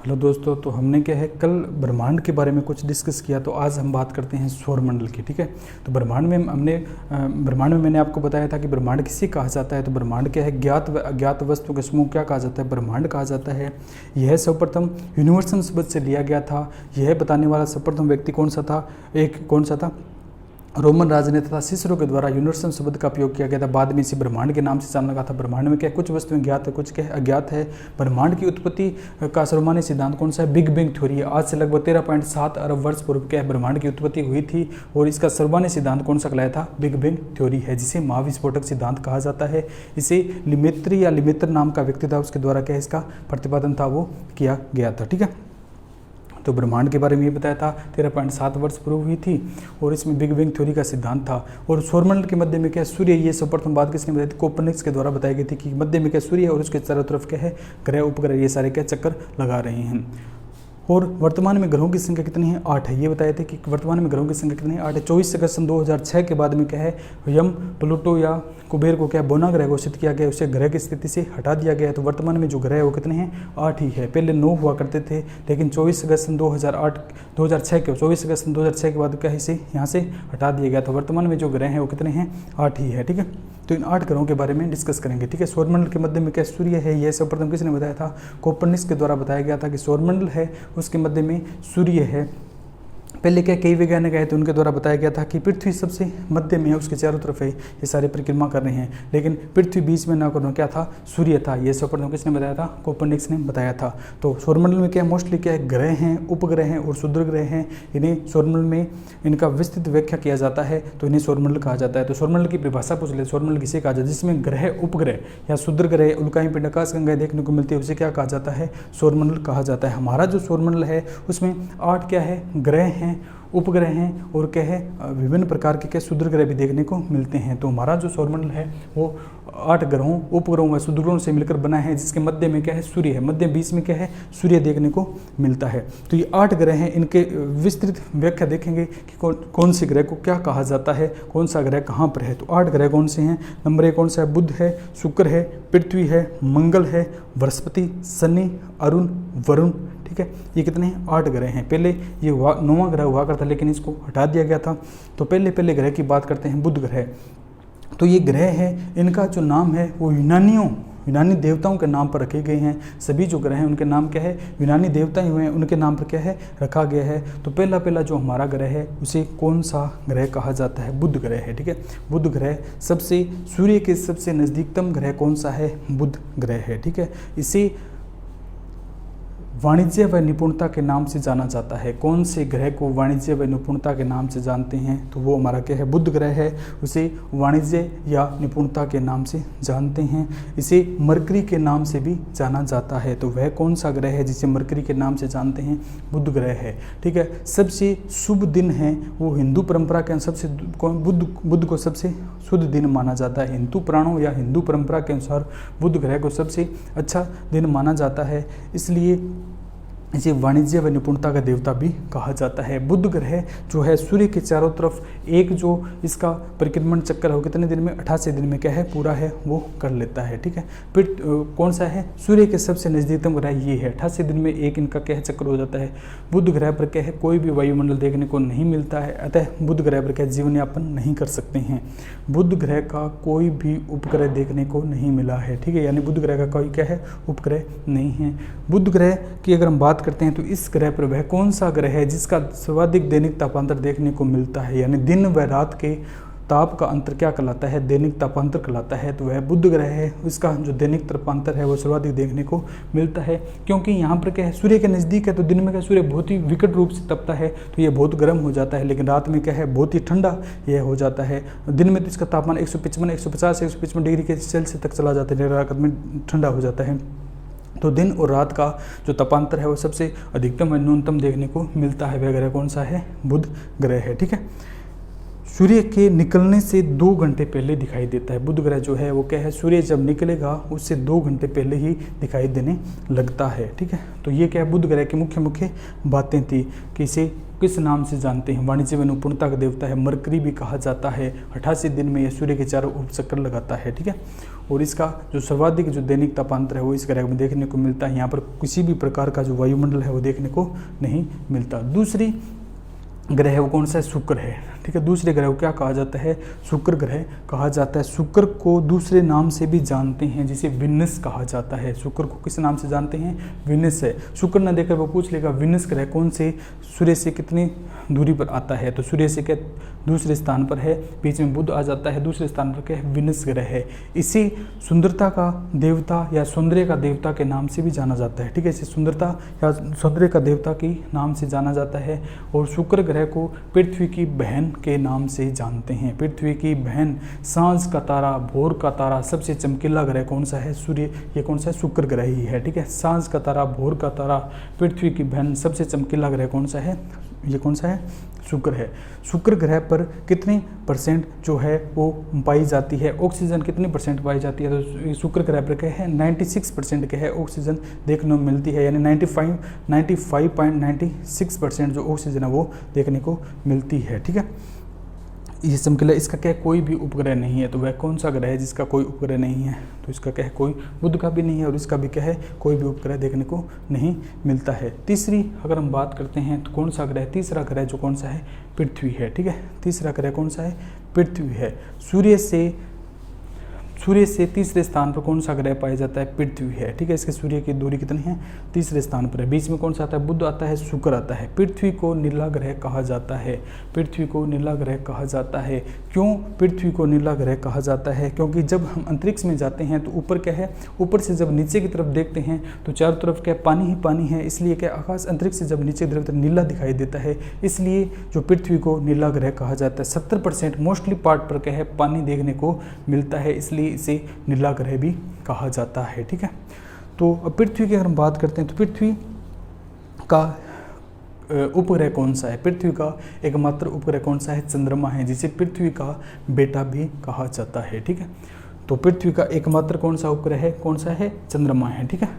Hello दोस्तों, तो हमने क्या है कल ब्रह्मांड के बारे में कुछ डिस्कस किया, तो आज हम बात करते हैं सौरमंडल की। ठीक है, तो ब्रह्मांड में मैंने आपको बताया था कि ब्रह्मांड किसे कहा जाता है। तो ब्रह्मांड क्या है, ज्ञात व अज्ञात वस्तु के समूह क्या कहा जाता है, ब्रह्मांड कहा जाता है। यह सर्वप्रथम यूनिवर्सल शब्द से लिया गया था। यह बताने वाला सर्वप्रथम व्यक्ति कौन सा था, रोमन राजनेता तथा सिसरो के द्वारा यूनिवर्सल शब्द का उपयोग किया गया था। बाद में इसे ब्रह्मांड के नाम से जानने लगा था। ब्रह्मांड में क्या कुछ वस्तुएं ज्ञात है, कुछ क्या अज्ञात है। ब्रह्मांड की उत्पत्ति का सर्वमान्य सिद्धांत कौन सा है, बिग बैंग थ्योरी है। आज से लगभग 13.7 अरब वर्ष पूर्व क्या है ब्रह्मांड की उत्पत्ति हुई थी, और इसका सर्वमान्य सिद्धांत कौन सा कहलाया था, बिग बैंग थ्योरी है, जिसे महाविस्फोटक सिद्धांत कहा जाता है। इसे लिमेत्र नाम का व्यक्ति था, उसके द्वारा क्या इसका प्रतिपादन था वो किया गया था। ठीक है, तो ब्रह्मांड के बारे में ये बताया था 13.7 वर्ष पूर्व हुई थी, और इसमें बिग बैंग थ्योरी का सिद्धांत था। और सौरमंडल के मध्य में क्या सूर्य, ये सर्वप्रथम बात किसने बताई थी, कोपर्निकस के द्वारा बताई गई थी कि मध्य में क्या सूर्य है और उसके चारों तरफ क्या है ग्रह उपग्रह, ये सारे क्या चक्कर लगा रहे हैं। और वर्तमान में ग्रहों की संख्या कितनी है, 8 है। ये बताए थे कि वर्तमान में ग्रहों की संख्या कितनी है, 8 है। 24 अगस्त 2006 के बाद में क्या है यम, प्लूटो या कुबेर को क्या बोना ग्रह घोषित किया गया, उसे ग्रह की स्थिति से हटा दिया गया है। तो वर्तमान में जो ग्रह है वो कितने हैं, 8 ही है। पहले 9 हुआ करते थे, लेकिन 24 अगस्त 2006 के बाद क्या इसे यहाँ से हटा दिया गया। तो वर्तमान में जो ग्रह हैं वो कितने हैं, 8 ही है। ठीक है, तो इन 8 ग्रहों के बारे में डिस्कस करेंगे। ठीक है, सौरमंडल के मध्य में क्या सूर्य है, यह सर्वप्रथम किसने बताया था, कोपर्निकस के द्वारा बताया गया था कि सौरमंडल है उसके मध्य में सूर्य है। पहले क्या कई वैज्ञानिक आए थे, उनके द्वारा बताया गया था कि पृथ्वी सबसे मध्य में है, उसके चारों तरफ है, ये सारे परिक्रमा कर रहे हैं, लेकिन पृथ्वी बीच में ना करना क्या था, सूर्य था। ये सर्वप्रथम किसने बताया था, कोपर्निकस ने बताया था। तो सौरमंडल में क्या मोस्टली क्या है, ग्रह हैं, उपग्रह हैं और क्षुद्र ग्रह हैं। इन्हें सौरमंडल में इनका विस्तृत व्याख्या किया जाता है, तो इन्हें सौरमंडल कहा जाता है। तो सौरमंडल की परिभाषा पूछ ले, सौरमंडल किसे कहा जाता है, जिसमें ग्रह, उपग्रह या क्षुद्र ग्रह, उल्काएं, पिंड, आकाशगंगाएं देखने को मिलती है, उसे क्या कहा जाता है, सौरमंडल कहा जाता है। हमारा जो सौरमंडल है उसमें 8 क्या है, ग्रह हैं, उपग्रह हैं और क्या है विभिन्न प्रकार के क्या क्षुद्र ग्रह भी देखने को मिलते हैं। तो हमारा जो सौरमंडल है वो 8 ग्रहों, उपग्रहों व क्षुद्र ग्रहों से मिलकर बना है, जिसके मध्य में क्या है सूर्य है, मध्य बीच में क्या है सूर्य देखने को मिलता है। तो ये 8 ग्रह हैं, इनके विस्तृत व्याख्या देखेंगे कि कौन से ग्रह को क्या कहा जाता है, कौन सा ग्रह कहाँ पर है। तो 8 ग्रह कौन से हैं, नंबर 1 कौन सा है, बुध है, शुक्र है, पृथ्वी है, मंगल है, बृहस्पति, शनि, अरुण, वरुण। ठीक है, ये कितने हैं, 8 ग्रह हैं। पहले ये 9वां ग्रह हुआ करता, लेकिन इसको हटा दिया गया था। तो पहले ग्रह की बात करते हैं, बुध ग्रह। तो ये ग्रह है, इनका जो नाम है वो यूनानी देवताओं के नाम पर रखे गए हैं। सभी जो ग्रह हैं उनके नाम क्या है, यूनानी देवता ही हुए हैं, उनके नाम पर क्या है रखा गया है। तो पहला जो हमारा ग्रह है उसे कौन सा ग्रह कहा जाता है, बुध ग्रह है। ठीक है, बुध ग्रह सबसे सूर्य के सबसे नज़दीकतम ग्रह कौन सा है, बुध ग्रह है। ठीक है, इसे वाणिज्य व निपुणता के नाम से जाना जाता है। कौन से ग्रह को वाणिज्य व निपुणता के नाम से जानते हैं, तो वो हमारा क्या है, बुध ग्रह है। उसे वाणिज्य या निपुणता के नाम से जानते हैं। इसे मरकरी के नाम से भी जाना जाता है। तो वह कौन सा ग्रह है जिसे मरकरी के नाम से जानते हैं, बुध ग्रह है। ठीक है, सबसे शुभ दिन है वो हिंदू परंपरा के सबसे बुध को सबसे शुद्ध दिन माना जाता है। हिंदू पुराणों या हिंदू परंपरा के अनुसार बुध ग्रह को सबसे अच्छा दिन माना जाता है, इसलिए इसे वाणिज्य व निपुणता का देवता भी कहा जाता है। बुध ग्रह जो है सूर्य के चारों तरफ एक जो इसका परिक्रमण चक्कर है वो कितने दिन में, 88 दिन में क्या है पूरा है वो कर लेता है। ठीक है, फिर कौन सा है, सूर्य के सबसे नज़दीकतम ग्रह ये है, 88 दिन में एक इनका क्या है चक्कर हो जाता है। बुध ग्रह पर क्या है कोई भी वायुमंडल देखने को नहीं मिलता है, अतः बुध ग्रह पर क्या जीवन यापन नहीं कर सकते हैं। बुध ग्रह का कोई भी उपग्रह देखने को नहीं मिला है। ठीक है, यानी बुध ग्रह का कोई क्या है उपग्रह नहीं है। बुध ग्रह की अगर हम बात करते हैं तो इस ग्रह पर वह कौन सा ग्रह है जिसका सर्वाधिक दैनिक तापांतर देखने को मिलता है, यानी दिन व रात के ताप का अंतर क्या कहलाता है, दैनिक तापांतर कहलाता है। तो वह बुध ग्रह है, इसका जो दैनिक तापांतर है वो सर्वाधिक देखने को मिलता है। क्योंकि यहाँ पर क्या है सूर्य के नज़दीक है, तो दिन में क्या सूर्य बहुत ही विकट रूप से तपता है, तो ये बहुत गर्म हो जाता है, लेकिन रात में क्या है बहुत ही ठंडा यह हो जाता है। दिन में तो इसका तापमान 155, 150 से 155 डिग्री के सेल्सियस तक चला जाता है, रात में ठंडा हो जाता है। तो दिन और रात का जो तापांतर है वो सबसे अधिकतम और न्यूनतम देखने को मिलता है। वह ग्रह कौन सा है, बुध ग्रह है। ठीक है, सूर्य के निकलने से 2 घंटे पहले दिखाई देता है। बुध ग्रह जो है वो क्या है, सूर्य जब निकलेगा उससे 2 घंटे पहले ही दिखाई देने लगता है। ठीक है, तो ये क्या है बुध ग्रह की मुख्य बातें थी कि इसे किस नाम से जानते हैं, वाणिज्य व निपुणता का देवता है, मरकरी भी कहा जाता है। 88 दिन में यह सूर्य के चारों ओर चक्कर लगाता है। ठीक है, और इसका जो सर्वाधिक जो दैनिक तापांतर है वो इस ग्रह में देखने को मिलता है। यहाँ पर किसी भी प्रकार का जो वायुमंडल है वो देखने को नहीं मिलता। दूसरी ग्रह है वो कौन सा है? शुक्र है। ठीक है, दूसरे ग्रह को क्या कहा जाता है? शुक्र ग्रह कहा जाता है। शुक्र को दूसरे नाम से भी जानते हैं जिसे विनस कहा जाता है। शुक्र को किस नाम से जानते हैं? विनस है। शुक्र न देकर वो पूछ लेगा विनस ग्रह कौन से सूर्य से कितनी दूरी पर आता है, तो सूर्य से क्या दूसरे स्थान पर है, बीच में बुध आ जाता है, दूसरे स्थान पर क्या है? विनस ग्रह है। इसी सुंदरता का देवता या सौंदर्य का देवता के नाम से भी जाना जाता है। ठीक है, इसे सुंदरता या सौंदर्य का देवता के नाम से जाना जाता है। और शुक्र ग्रह को पृथ्वी की बहन के नाम से जानते हैं। पृथ्वी की बहन, सांझ का तारा, भोर का तारा, सबसे चमकीला ग्रह कौन सा है? सूर्य। ये कौन सा है? शुक्र ग्रह ही है। ठीक है, सांझ का तारा, भोर का तारा, पृथ्वी की बहन, सबसे चमकीला ग्रह कौन सा है? ये कौन सा है? शुक्र है। शुक्र ग्रह पर कितनी परसेंट जो है वो पाई जाती है? ऑक्सीजन कितनी परसेंट पाई जाती है? तो शुक्र ग्रह पर क्या है? 96% के है ऑक्सीजन देखने को मिलती है, यानी 95.96% जो ऑक्सीजन है वो देखने को मिलती है। ठीक है, ये चमकीला, इसका क्या है? कोई भी उपग्रह नहीं है। तो वह कौन सा ग्रह है जिसका कोई उपग्रह नहीं है? तो इसका क्या है? कोई बुध का भी नहीं है और इसका भी क्या है? कोई भी उपग्रह देखने को नहीं मिलता है। तीसरी अगर हम बात करते हैं तो कौन सा ग्रह? तीसरा ग्रह जो कौन सा है? पृथ्वी है। ठीक है, तीसरा ग्रह कौन सा है? पृथ्वी है। सूर्य से तीसरे स्थान पर कौन सा ग्रह पाया जाता है? पृथ्वी है। ठीक है, इसके सूर्य की दूरी कितनी है? तीसरे स्थान पर है। बीच में कौन सा आता है? बुध आता है, शुक्र आता है। पृथ्वी को नीला ग्रह कहा जाता है। पृथ्वी को नीला ग्रह कहा जाता है। क्यों पृथ्वी को नीला ग्रह कहा जाता है? क्योंकि जब हम अंतरिक्ष में जाते हैं तो ऊपर क्या है? ऊपर से जब नीचे की तरफ देखते हैं तो चारों तरफ क्या पानी ही पानी है, इसलिए क्या आकाश अंतरिक्ष से जब नीचे की तरफ नीला दिखाई देता है, इसलिए जो पृथ्वी को नीला ग्रह कहा जाता है। 70% मोस्टली पार्ट पर क्या है? पानी देखने को मिलता है, इसलिए इसे नीला ग्रह भी कहा जाता है। ठीक है, तो अब पृथ्वी की अगर हम बात करते हैं तो पृथ्वी का उपग्रह कौन सा है? पृथ्वी का एकमात्र उपग्रह कौन सा है? चंद्रमा है, जिसे पृथ्वी का बेटा भी कहा जाता है। ठीक है, तो पृथ्वी का एकमात्र कौन सा उपग्रह है? कौन सा है? चंद्रमा है। ठीक है,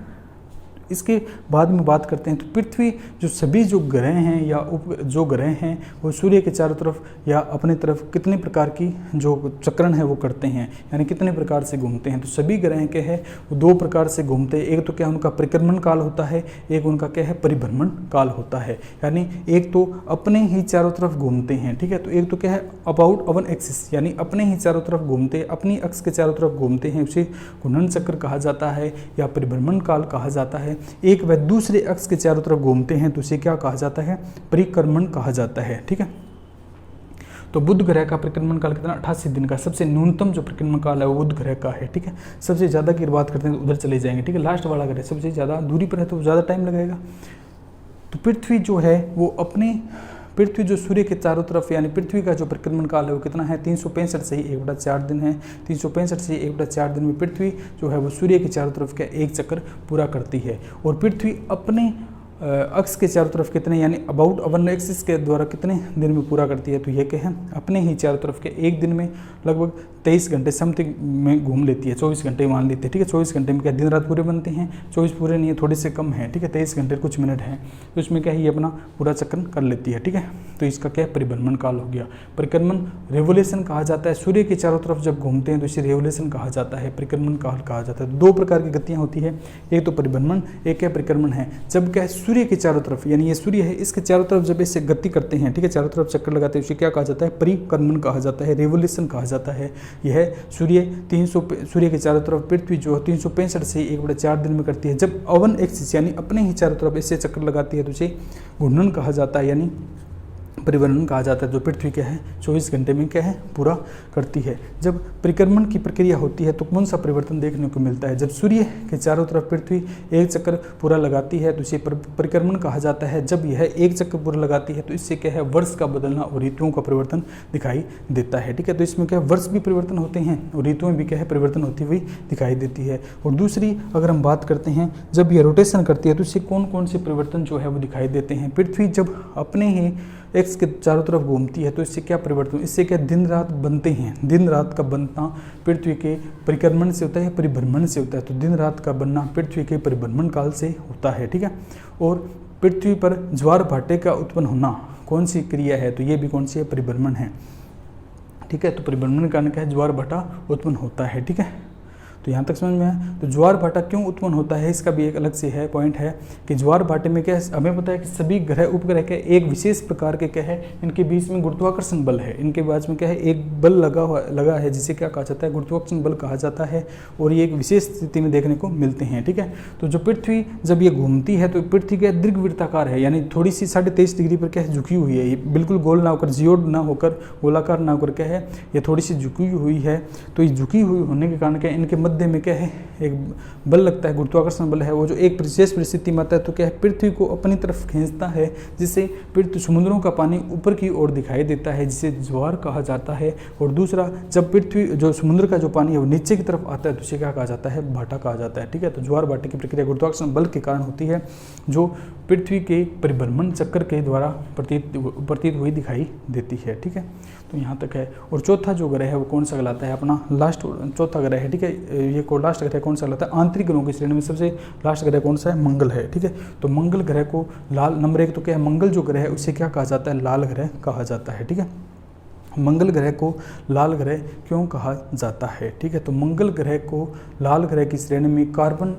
इसके बाद में बात करते हैं तो पृथ्वी जो सभी जो ग्रह हैं या जो ग्रह हैं वो सूर्य के चारों तरफ या अपने तरफ कितने प्रकार की जो चक्रण है वो करते हैं, यानी कितने प्रकार से घूमते हैं? तो सभी ग्रह के हैं वो दो प्रकार से घूमते हैं। एक तो क्या उनका परिक्रमण काल होता है, एक उनका क्या है? परिभ्रमण काल होता है। यानी एक तो अपने ही चारों तरफ घूमते हैं। ठीक है, तो एक तो क्या है? अबाउट अवन एक्सिस, यानी अपने ही चारों तरफ घूमते, अपनी अक्ष के चारों तरफ घूमते हैं, उसे घूर्णन चक्र कहा जाता है या परिभ्रमण काल कहा जाता है। एक वह दूसरे अक्ष के चारों तरफ घूमते हैं तो उसे क्या कहा जाता है? परिक्रमण कहा जाता है। ठीक है, तो बुध ग्रह का परिक्रमण काल कितना? 88 दिन का। सबसे न्यूनतम जो परिक्रमण काल है वो बुध ग्रह का है। ठीक है, सबसे ज़्यादा की बात करते हैं तो उधर चले जाएंगे। ठीक है, लास्ट वाला ग्रह सबसे ज़्यादा दूरी पर है तो ज़्यादा टाइम लगेगा। तो पृथ्वी जो है वो पृथ्वी जो सूर्य के चारों तरफ, यानी पृथ्वी का जो परिक्रमण काल है वो कितना है? 365 से ही 1/4 दिन है। 365 से 1/4 दिन में पृथ्वी जो है वो सूर्य के चारों तरफ का एक चक्कर पूरा करती है। और पृथ्वी अपने अक्ष के चारों तरफ कितने, यानी अबाउट अवन एक्सिस के द्वारा कितने दिन में पूरा करती है? तो ये क्या है? अपने ही चारों तरफ के एक दिन में लगभग 23 घंटे समथिंग में घूम लेती है। 24 घंटे मान लेते हैं। ठीक है, 24 घंटे में क्या दिन रात पूरे बनते हैं? 24 पूरे नहीं है, थोड़े से कम है। ठीक है, 23 घंटे कुछ मिनट हैं, तो इसमें क्या है? ये अपना पूरा चक्कर कर लेती है। ठीक है, तो इसका क्या है? परिभ्रमण काल हो गया। परिक्रमण रेवोल्यूशन कहा जाता है। सूर्य के चारों तरफ जब घूमते हैं तो इसे रेवोल्यूशन कहा जाता है, परिक्रमण काल कहा जाता है। दो प्रकार की गतियाँ होती है, एक तो परिभ्रमण, एक क्या? परिक्रमण है। जब क्या है? सूर्य के चारों तरफ, यानी ये सूर्य है, इसके चारों तरफ जब इसे गति करते हैं, ठीक है, चारों तरफ चक्कर लगाते हैं, उसे क्या कहा जाता है? परिक्रमण कहा जाता है, रेवोल्यूशन कहा जाता है। यह सूर्य के चारों तरफ पृथ्वी जो 365 से 1/4 दिन में करती है। जब अवन एक्सिस यानी अपने ही चारों तरफ इससे चक्कर लगाती है तो उसे घूर्णन कहा जाता है, यानी परिभ्रमण कहा जाता है, जो पृथ्वी क्या है? 24 घंटे में क्या है? पूरा करती है। जब परिक्रमण की प्रक्रिया होती है तो कौन सा परिवर्तन देखने को मिलता है? जब सूर्य के चारों तरफ पृथ्वी एक चक्कर पूरा लगाती है तो इसे परिक्रमण कहा जाता है। जब यह एक चक्कर पूरा लगाती है तो इससे क्या है? वर्ष का बदलना और ऋतुओं का परिवर्तन दिखाई देता है। ठीक है, तो इसमें क्या है? वर्ष भी परिवर्तन होते हैं और ऋतुएं भी क्या है? परिवर्तन होती हुई दिखाई देती है। और दूसरी अगर हम बात करते हैं, जब यह रोटेशन करती है तो इससे कौन कौन से परिवर्तन जो है वो दिखाई देते हैं? पृथ्वी जब अपने ही एक्स के चारों तरफ घूमती है तो इससे क्या परिवर्तन? इससे क्या दिन रात बनते हैं। दिन रात का बनना पृथ्वी के परिक्रमण से होता है, परिभ्रमण से होता है। तो दिन रात का बनना पृथ्वी के परिभ्रमण काल से होता है। ठीक है, और पृथ्वी पर ज्वार भाटे का उत्पन्न होना कौन सी क्रिया है? तो ये भी कौन सी है? परिभ्रमण है। ठीक है, तो परिभ्रमण के कारण क्या है? ज्वार भाटा उत्पन्न होता है। ठीक है, तो यहाँ तक समझ में आया। तो ज्वार भाटा क्यों उत्पन्न होता है इसका भी एक अलग से है पॉइंट है कि ज्वार भाटे में क्या है, हमें पता है कि सभी ग्रह उपग्रह के एक विशेष प्रकार के क्या है, इनके बीच में गुरुत्वाकर्षण बल है, इनके बीच में क्या है एक बल लगा है जिसे क्या कहा जाता है, गुरुत्वाकर्षण बल कहा जाता है। और ये एक विशेष स्थिति में देखने को मिलते हैं, ठीक है। तो जो पृथ्वी जब ये घूमती है तो पृथ्वी क्या दीर्घवृत्ताकार है, यानी थोड़ी सी 23.5 डिग्री पर क्या है झुकी हुई है, ये बिल्कुल गोल ना होकर जियोड ना होकर गोलाकार ना होकर क्या है ये थोड़ी सी झुकी हुई है। तो ये झुकी हुई होने के कारण क्या इनके मध्य में क्या है एक बल लगता है, गुरुत्वाकर्षण बल है, वो जो एक विशेष परिस्थिति में आता है तो क्या है पृथ्वी को अपनी तरफ खींचता है, जिससे पृथ्वी समुद्रों का पानी ऊपर की ओर दिखाई देता है, जिसे ज्वार कहा जाता है। और दूसरा जब पृथ्वी जो समुद्र का जो पानी है वो नीचे की तरफ आता है तो उसे क्या कहा जाता है, भाटा कहा जाता है, ठीक है। तो ज्वार भाटे की प्रक्रिया गुरुत्वाकर्षण बल के कारण होती है जो पृथ्वी के परिभ्रमण चक्कर के द्वारा प्रतीत हुई दिखाई देती है, ठीक है। तो यहाँ तक है। और चौथा जो ग्रह है वो कौन सा कहलाता है, अपना लास्ट चौथा ग्रह है, ठीक है। ये को लास्ट ग्रह कौन सा कहलाता है, आंतरिक ग्रहों की श्रेणी में सबसे लास्ट ग्रह कौन सा है, मंगल है, ठीक है। तो मंगल ग्रह को लाल नंबर 1 तो क्या है, मंगल जो ग्रह है उसे क्या कहा जाता है, लाल ग्रह कहा जाता है, ठीक है। मंगल ग्रह को लाल ग्रह क्यों कहा जाता है, ठीक है। तो मंगल ग्रह को लाल ग्रह की श्रेणी में कार्बन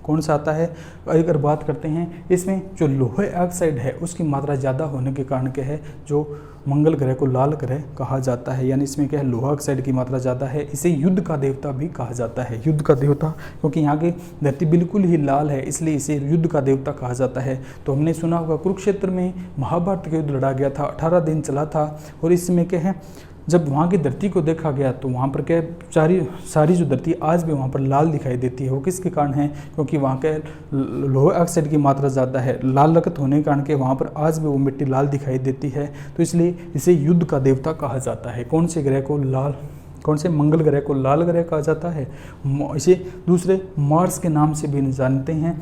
कौन सा आता है, अगर बात करते हैं इसमें जो लोहे ऑक्साइड है उसकी मात्रा ज़्यादा होने के कारण क्या है जो मंगल ग्रह को लाल ग्रह कहा जाता है, यानी इसमें क्या है लोहा ऑक्साइड की मात्रा ज़्यादा है। इसे युद्ध का देवता भी कहा जाता है, युद्ध का देवता, क्योंकि यहाँ की धरती बिल्कुल ही लाल है इसलिए इसे युद्ध का देवता कहा जाता है। तो हमने सुना होगा कुरुक्षेत्र में महाभारत का युद्ध लड़ा गया था, 18 दिन चला था। और इसमें क्या है जब वहाँ की धरती को देखा गया तो वहाँ पर क्या सारी जो धरती आज भी वहाँ पर लाल दिखाई देती है, वो किसके कारण है, क्योंकि वहाँ के लोहे ऑक्साइड की मात्रा ज़्यादा है, लाल रक्त होने के कारण के वहाँ पर आज भी वो मिट्टी लाल दिखाई देती है। तो इसलिए इसे युद्ध का देवता कहा जाता है। कौन से ग्रह को लाल, कौन से मंगल ग्रह को लाल ग्रह कहा जाता है, इसे दूसरे मार्स के नाम से भी जानते हैं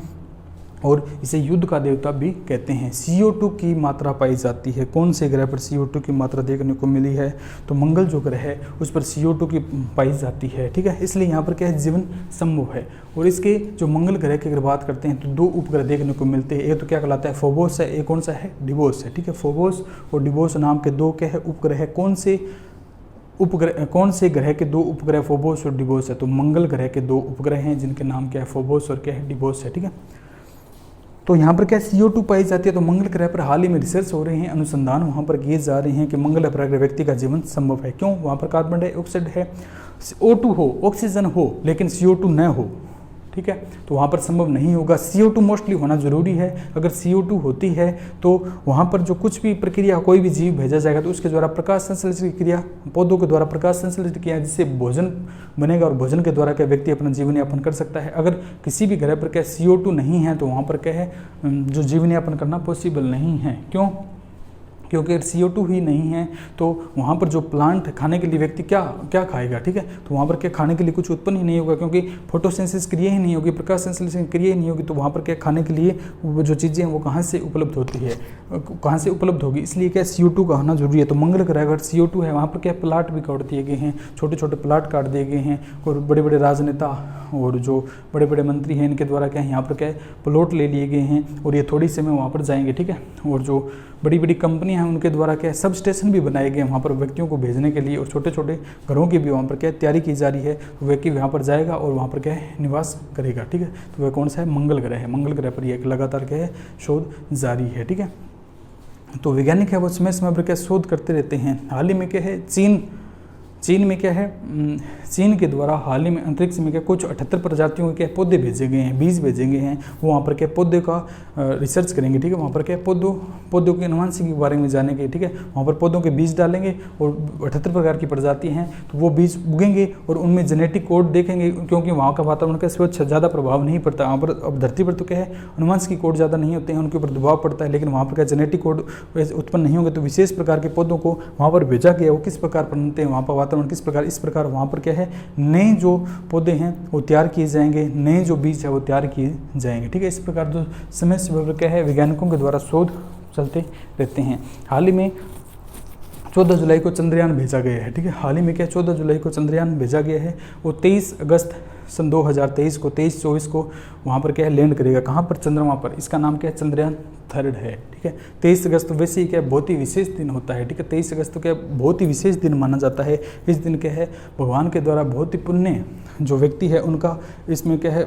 और इसे युद्ध का देवता भी कहते हैं। CO2 की मात्रा पाई जाती है, कौन से ग्रह पर CO2 की मात्रा देखने को मिली है, तो मंगल जो ग्रह है उस पर CO2 की पाई जाती है, ठीक है। इसलिए यहाँ पर क्या है जीवन संभव है। और इसके जो मंगल ग्रह की अगर बात करते हैं तो 2 उपग्रह देखने को मिलते हैं, एक तो क्या कहलाता है फोबोस है, एक कौन सा है डिवोस है, ठीक है। फोबोस और डिवोस नाम के 2 क्या है उपग्रह है, कौन से ग्रह के 2 उपग्रह फोबोस और डिवोस है, तो मंगल ग्रह के 2 उपग्रह हैं जिनके नाम क्या है फोबोस और क्या है डिवोस है, ठीक है। तो यहाँ पर क्या CO2 पाई जाती है। तो मंगल ग्रह पर हाल ही में रिसर्च हो रहे हैं, अनुसंधान वहाँ पर किए जा रहे हैं कि मंगल पर अगर व्यक्ति का जीवन संभव है, क्यों, वहाँ पर कार्बन डाइऑक्साइड है, O2 हो, ऑक्सीजन हो, लेकिन CO2 न हो, ठीक है। तो वहाँ पर संभव नहीं होगा। CO2 मोस्टली होना जरूरी है। अगर CO2 होती है तो वहाँ पर जो कुछ भी प्रक्रिया कोई भी जीव भेजा जाएगा तो उसके द्वारा प्रकाश संश्लेषण की क्रिया, पौधों के द्वारा प्रकाश संश्लेषण किया जिससे भोजन बनेगा और भोजन के द्वारा क्या व्यक्ति अपना जीवन यापन कर सकता है। अगर किसी भी ग्रह पर क्या CO2 नहीं है तो वहाँ पर क्या है जो जीवन यापन करना पॉसिबल नहीं है। क्यों, क्योंकि अगर CO2 ही नहीं है तो वहाँ पर जो प्लांट खाने के लिए व्यक्ति क्या खाएगा, ठीक है। तो वहाँ पर क्या खाने के लिए कुछ उत्पन्न ही नहीं होगा, क्योंकि फोटोसिंथेसिस क्रिया ही नहीं होगी, प्रकाश संश्लेषण क्रिया ही नहीं होगी। तो वहाँ पर क्या खाने के लिए वो जो चीज़ें हैं वो कहाँ से उपलब्ध होती है, कहाँ से उपलब्ध होगी, इसलिए क्या CO2 का होना जरूरी है। तो मंगल ग्रह अगर CO2 है वहाँ पर क्या प्लाट भी काट दिए गए हैं, छोटे छोटे प्लाट काट दिए गए हैं और बड़े बड़े राजनेता और जो बड़े बड़े मंत्री हैं इनके द्वारा क्या है यहाँ पर क्या है प्लॉट ले लिए गए हैं और ये थोड़ी समय वहाँ पर जाएंगे, ठीक है। और जो बड़ी बड़ी कंपनियां हैं उनके द्वारा क्या है सब स्टेशन भी बनाए गए वहाँ पर व्यक्तियों को भेजने के लिए और छोटे छोटे घरों की भी वहाँ पर क्या है तैयारी की जा रही है। तो व्यक्ति वहाँ पर जाएगा और वहाँ पर क्या है निवास करेगा, ठीक है। तो वह कौन सा है, मंगल ग्रह है। मंगल ग्रह पर यह लगातार क्या है शोध जारी है, ठीक है। तो वैज्ञानिक है वो समय समय पर क्या शोध करते रहते हैं। हाल ही में क्या है चीन में क्या है चीन के द्वारा हाल ही में अंतरिक्ष में क्या कुछ 78 प्रजातियों के क्या पौधे भेजे गए हैं, बीज भेजे गए हैं। वो वहाँ पर क्या पौधे का रिसर्च करेंगे, ठीक है। वहाँ पर क्या पौधों के अनुवांशिकी के बारे में जानेंगे, ठीक है। वहाँ पर पौधों के बीज डालेंगे और 78 प्रकार की प्रजाति हैं तो वो बीज उगेंगे और उनमें जेनेटिक कोड देखेंगे, क्योंकि वहाँ का वातावरण का स्वच्छ ज़्यादा प्रभाव नहीं पड़ता। वहाँ पर अब धरती पर तो क्या है अनुवांशिकी कोड ज़्यादा नहीं होते हैं, उनके ऊपर दबाव पड़ता है, लेकिन वहाँ पर क्या जेनेटिक कोड उत्पन्न नहीं होंगे। तो विशेष प्रकार के पौधों को वहाँ पर भेजा गया, वो किस प्रकार बनते हैं, वहाँ पर वातावरण किस प्रकार, इस प्रकार वहाँ पर क्या है नए जो पौधे हैं वो तैयार किए जाएंगे, नए जो बीज है वो तैयार किए जाएंगे, ठीक है। इस प्रकार जो समय समय क्या है वैज्ञानिकों के द्वारा शोध चलते रहते हैं। हाल ही में 14 जुलाई को चंद्रयान भेजा गया है, ठीक है। हाल ही में क्या 14 जुलाई को चंद्रयान भेजा गया है। वो 23 अगस्त सन 2023 को 23-24 को वहाँ पर क्या है लैंड करेगा, कहाँ पर, चंद्रमा पर। इसका नाम क्या है, चंद्रयान 3 है, ठीक है। 23 अगस्त तो वैसे ही क्या बहुत ही विशेष दिन होता है, ठीक है। 23 अगस्त तो क्या बहुत ही विशेष दिन माना जाता है। इस दिन क्या है भगवान के द्वारा बहुत ही पुण्य जो व्यक्ति है उनका इसमें क्या है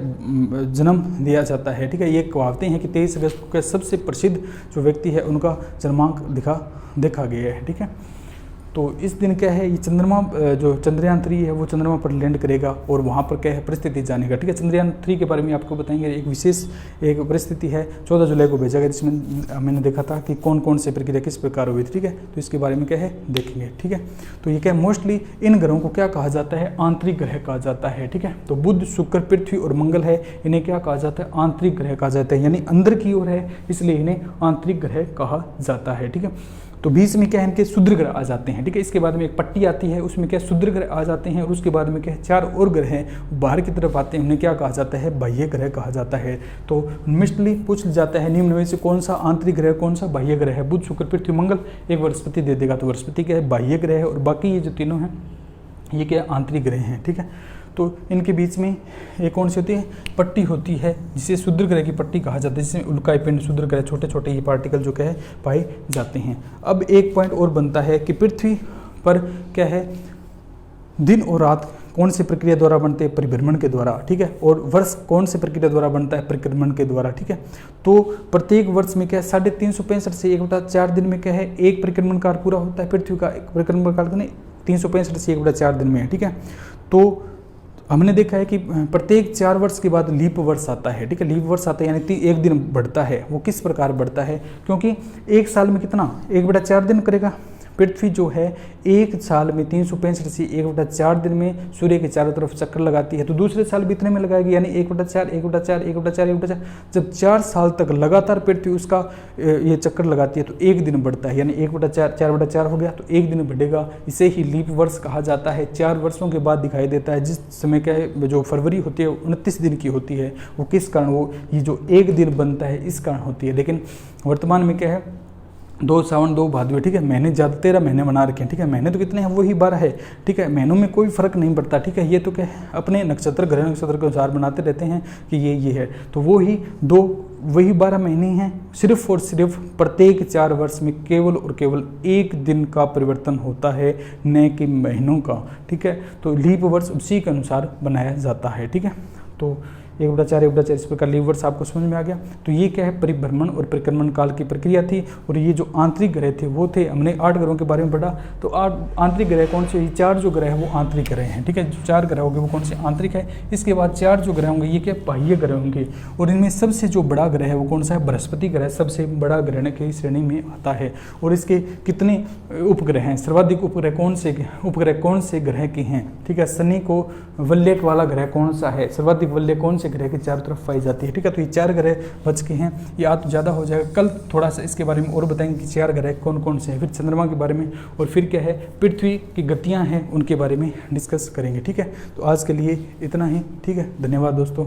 जन्म दिया जाता है, ठीक है। ये कहावतें हैं कि 23 अगस्त को क्या सबसे प्रसिद्ध जो व्यक्ति है उनका जन्मांक देखा गया है, ठीक है। तो इस दिन क्या है ये चंद्रमा जो चंद्रयान 3 है वो चंद्रमा पर लैंड करेगा और वहाँ पर क्या है परिस्थिति जानेगा, ठीक है। चंद्रयान 3 के बारे में आपको बताएंगे। एक विशेष एक परिस्थिति है 14 जुलाई को भेजा गया, जिसमें मैंने देखा था कि कौन कौन से प्रक्रिया किस प्रकार हुई थी, ठीक है। तो इसके बारे में क्या है देखेंगे, ठीक है। तो ये क्या मोस्टली इन ग्रहों को क्या कहा जाता है, आंतरिक ग्रह कहा जाता है, ठीक है। तो बुध, शुक्र, पृथ्वी और मंगल है, इन्हें क्या कहा जाता है, आंतरिक ग्रह कहा जाता है, यानी अंदर की ओर है, इसलिए इन्हें आंतरिक ग्रह कहा जाता है, ठीक है। तो बीच में क्या है इनके क्षुद्र ग्रह आ जाते हैं, ठीक है। इसके बाद में एक पट्टी आती है, उसमें क्या क्षुद्र ग्रह आ जाते हैं और उसके बाद में क्या है 4 और ग्रह हैं बाहर की तरफ आते हैं, उन्हें क्या कहा जाता है, बाह्य ग्रह कहा जाता है। तो मोस्टली पूछ जाता है निम्न में से कौन सा आंतरिक ग्रह कौन सा बाह्य ग्रह है। बुध, शुक्र, पृथ्वी, मंगल एक बृहस्पति दे देगा, तो बृहस्पति क्या है बाह्य ग्रह है और बाकी ये जो तीनों हैं ये क्या आंतरिक ग्रह हैं, ठीक है। तो इनके बीच में एक कौन सी होती है, पट्टी होती है, जिसे क्षुद्र ग्रह की पट्टी कहा जाता है, जिसमें उल्काई पिंड, क्षुद्र ग्रह, छोटे छोटे ये पार्टिकल जो क्या है पाए जाते हैं। अब एक पॉइंट और बनता है कि पृथ्वी पर क्या है दिन और रात कौन सी प्रक्रिया द्वारा बनते हैं, परिभ्रमण के द्वारा, ठीक है। और वर्ष कौन सी प्रक्रिया द्वारा बनता है, परिक्रमण के द्वारा, ठीक है। तो प्रत्येक वर्ष में क्या है 365 से 1/4 दिन में क्या है एक परिक्रमण काल पूरा होता है। पृथ्वी का एक परिक्रमण काल 365 से 1/4 दिन में है, ठीक है। तो हमने देखा है कि प्रत्येक 4 वर्ष के बाद लीप वर्ष आता है, ठीक है। लीप वर्ष आता है यानी एक दिन बढ़ता है। वो किस प्रकार बढ़ता है, क्योंकि एक साल में कितना 1/4 दिन करेगा। पृथ्वी जो है एक साल में 365 से 1/4 दिन में सूर्य के चारों तरफ चक्कर लगाती है, तो दूसरे साल भी इतने में लगाएगी, यानी 1/4 1/4 1/4 1/4। जब 4 साल तक लगातार पृथ्वी उसका ये चक्कर लगाती है तो एक दिन बढ़ता है, यानी 1/4 4/4 हो गया तो एक दिन बढ़ेगा। इसे ही लीप वर्ष कहा जाता है। 4 वर्षों के बाद दिखाई देता है। जिस समय क्या है जो फरवरी होती है 29 दिन की होती है, वो किस कारण, वो ये जो एक दिन बनता है इस कारण होती है। लेकिन वर्तमान में क्या है 2 सावन 2 भादवे, ठीक है। महीने ज़्यादा 13 महीने बना रखे हैं, ठीक है। महीने तो कितने हैं, वही 12 है, ठीक है। महीनों में कोई फर्क नहीं पड़ता, ठीक है। ये तो क्या है अपने नक्षत्र ग्रह नक्षत्र के अनुसार बनाते रहते हैं कि ये है, तो वो ही वही 12 महीने हैं। सिर्फ और सिर्फ प्रत्येक 4 वर्ष में केवल और केवल एक दिन का परिवर्तन होता है, न कि महीनों का, ठीक है। तो लीप वर्ष उसी के अनुसार बनाया जाता है, ठीक है। तो 1/4 इस प्रकार लीप वर्ष आपको समझ में आ गया। तो ये क्या है परिभ्रमण और परिक्रमण काल की प्रक्रिया थी। और ये जो आंतरिक ग्रह थे वो थे, हमने 8 ग्रहों के बारे में पढ़ा। तो 8 आंतरिक ग्रह कौन से, 4 जो ग्रह है वो आंतरिक ग्रह हैं, ठीक है। जो 4 ग्रह होंगे वो कौन से आंतरिक है। इसके बाद 4 जो ग्रह होंगे ये क्या बाह्य ग्रह होंगे। और इनमें सबसे जो बड़ा ग्रह है वो कौन सा है, बृहस्पति ग्रह सबसे बड़ा ग्रह की श्रेणी में आता है। और इसके कितने उपग्रह हैं, सर्वाधिक उपग्रह कौन से ग्रह के हैं, ठीक है। शनि को वल्यक वाला ग्रह कौन सा है, सर्वाधिक वल्यक कौन से ग्रह के चारों तरफ पाई जाती है, ठीक है। तो ये 4 ग्रह बच के हैं। याद तो ज़्यादा हो जाएगा, कल थोड़ा सा इसके बारे में और बताएंगे कि 4 ग्रह कौन कौन से हैं, फिर चंद्रमा के बारे में, और फिर क्या है पृथ्वी की गतियाँ हैं उनके बारे में डिस्कस करेंगे, ठीक है। तो आज के लिए इतना ही, ठीक है। धन्यवाद दोस्तों।